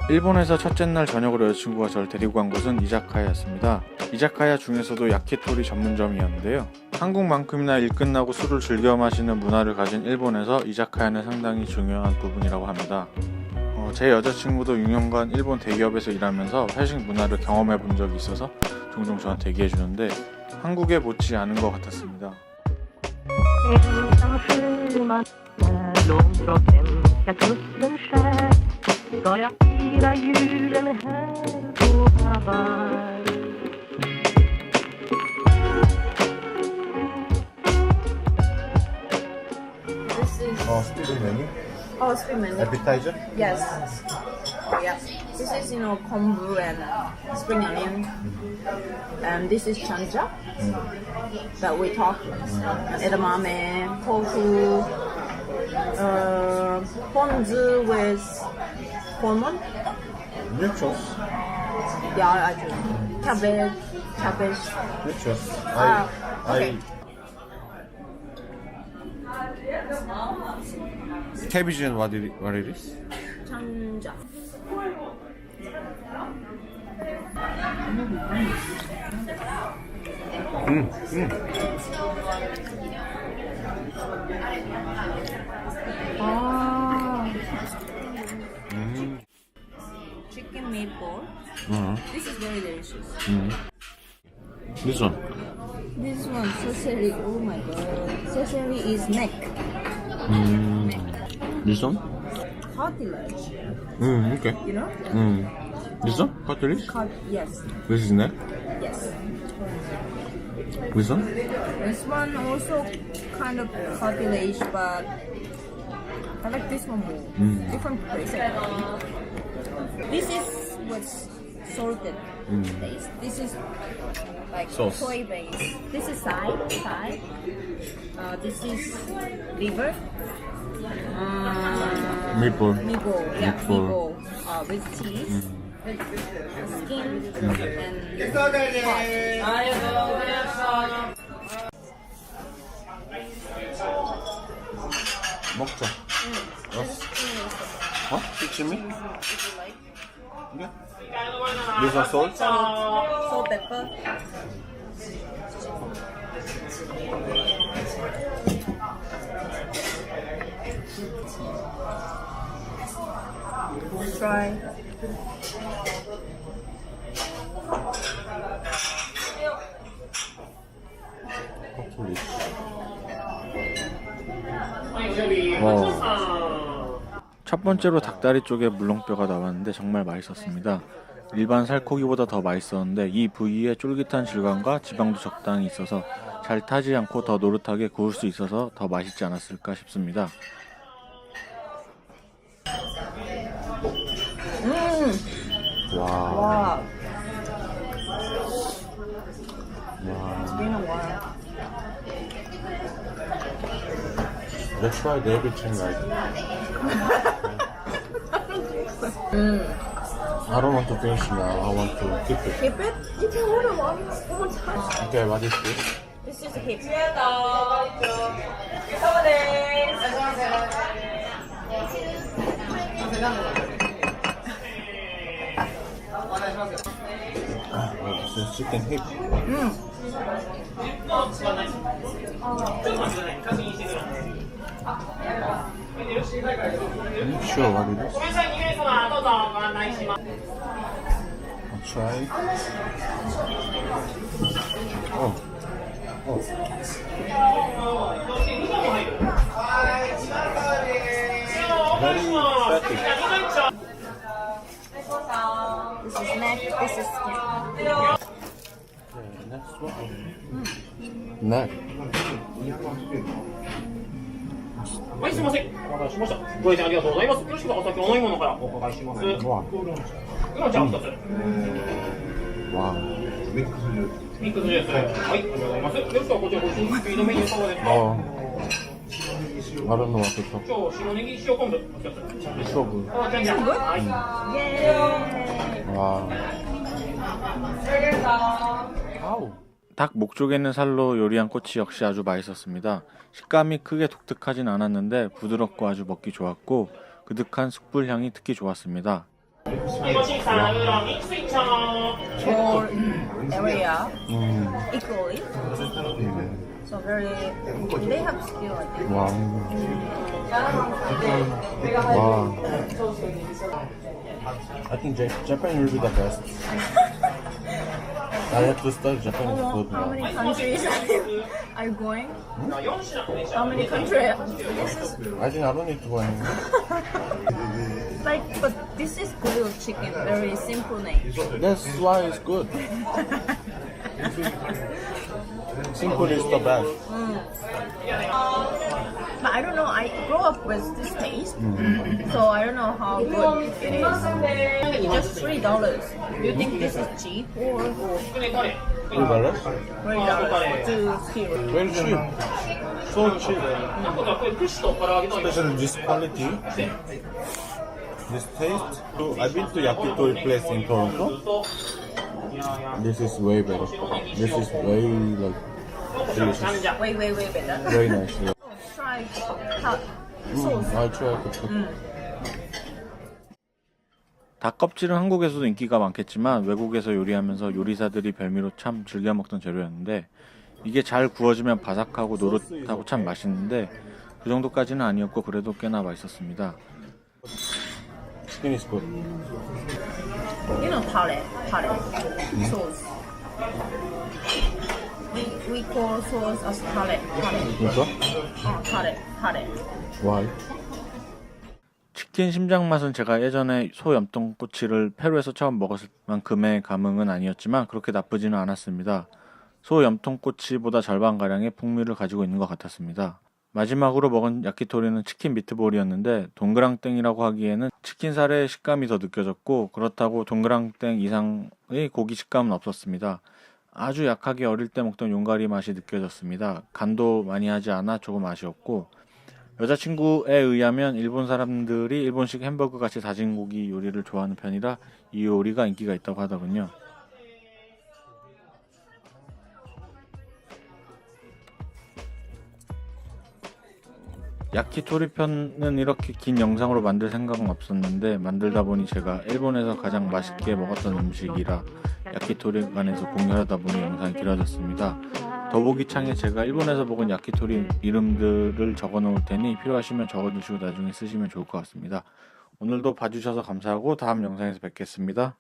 일본에서 첫째 날 저녁으로 여자친구가 저를 데리고 간 곳은 이자카야였습니다. 이자카야 중에서도 야키토리 전문점이었는데요. 한국만큼이나 일 끝나고 술을 즐겨 마시는 문화를 가진 일본에서 이자카야는 상당히 중요한 부분이라고 합니다. 제 여자친구도 6년간 일본 대기업에서 일하면서 회식 문화를 경험해 본 적이 있어서 종종 저한테 얘기해 주는데 한국에 못지 않은 것 같았습니다. Student menu. Oh, street menu. Appetizer. Yes. Oh, yeah. This is, kombu and spring onion. And this is chanja that we talk. Edamame, tofu, ponzu with hormone. Milk sauce. Yeah, I do. Cabbage. Milk sauce. Okay. Cabbage and what it is? Chanja. Chicken meatball. This is very delicious. This one. This one, sesame. Oh my god. Sesame is neck. This one? Cartilage. Okay. You know? This one? Cartilage? Yes. This is neck. Yes. This one? This one also kind of cartilage, but I like this one more. Different place. This is what's salted base. This is like Sauce. soy base. This is thigh. This is liver. Meatball. Meatball. Yeah, Meatball. meatball. With cheese. With skin and 먹자. 어? 시치미? Yeah. This one salt? salt, pepper. Try. 첫 번째로 닭다리 쪽에 물렁뼈가 나왔는데 정말 맛있었습니다. 일반 살코기보다 더 맛있었는데 이 부위의 쫄깃한 질감과 지방도 적당히 있어서 잘 타지 않고 더 노릇하게 구울 수 있어서 더 맛있지 않았을까 싶습니다. 와. Wow. 와. It's been a while. Let's try the everything right. I don't want to finish now. I want to keep it. Keep it? You can order one more time. Okay, what is this? This is a hip. This is chicken hip. Sure, what it is? I'll try. Oh. Very fatty. This is neck. This is skin. Okay, next one. Neck. はい、すみません。お待たせしました。ご来店ありがとうございます。よろしくお先お飲み物からお伺いします。わ今じゃあ2つ。わミックスジュース。はい、ありがとうございます。よろしくこちらご注文スピードメニューいかがですか。あるのはちょっと今日白ネギ塩昆布2つ。勝負あ、じゃんじゃん。はい。わ아우 닭 목쪽에 있는 살로 요리한 꼬치 역시 아주 맛있었습니다. 식감이 크게 독특하진 않았는데 부드럽고 아주 먹기 좋았고 그득한 숯불 향이 특히 좋았습니다. Whole area equally. So very, they have skill, I think. 와. 와. I think Japan will be the best. I have to study Japanese food How now. many countries are you going? How many countries? This is I think I don't need to go anymore. like, but this is grilled chicken, very simple name. That's why it's good. Simple is the best. But I don't know, I grew up with this taste, so I don't know how good it is. Just $3. Do you think this is cheap or $3? $3 to steal? Very cheap. So cheap. Especially this quality. This taste. So I've been to yakitori place in Toronto. This is way better. This is way like delicious. Wait, better. Very nice. Yeah. Try hot sauce. I tried it. 닭 껍질은 한국에서도 인기가 많겠지만 외국에서 요리하면서 요리사들이 별미로 참 즐겨 먹던 재료였는데 이게 잘 구워지면 바삭하고 노릇하고 참 맛있는데 그 정도까지는 아니었고 그래도 꽤나 맛있었습니다. Chicken is good. You know, tare sauce. We call sauce as tare. 진짜? Tare. Why? 치킨 심장 맛은 제가 예전에 소 염통꼬치를 페루에서 처음 먹었을 만큼의 감흥은 아니었지만 그렇게 나쁘지는 않았습니다. 소 염통꼬치보다 절반가량의 풍미를 가지고 있는 것 같았습니다. 마지막으로 먹은 야키토리는 치킨 미트볼이었는데 동그랑땡이라고 하기에는 치킨살의 식감이 더 느껴졌고 그렇다고 동그랑땡 이상의 고기 식감은 없었습니다. 아주 약하게 어릴 때 먹던 용가리 맛이 느껴졌습니다. 간도 많이 하지 않아 조금 아쉬웠고 여자친구에 의하면 일본 사람들이 일본식 햄버거 같이 다진 고기 요리를 좋아하는 편이라 이 요리가 인기가 있다고 하더군요. 야키토리 편은 이렇게 긴 영상으로 만들 생각은 없었는데 만들다 보니 제가 일본에서 가장 맛있게 먹었던 음식이라 야키토리 관해서 공유하다 보니 영상이 길어졌습니다. 더보기창에 제가 일본에서 먹은 야키토리 이름들을 적어 놓을 테니 필요하시면 적어주시고 나중에 쓰시면 좋을 것 같습니다. 오늘도 봐주셔서 감사하고 다음 영상에서 뵙겠습니다.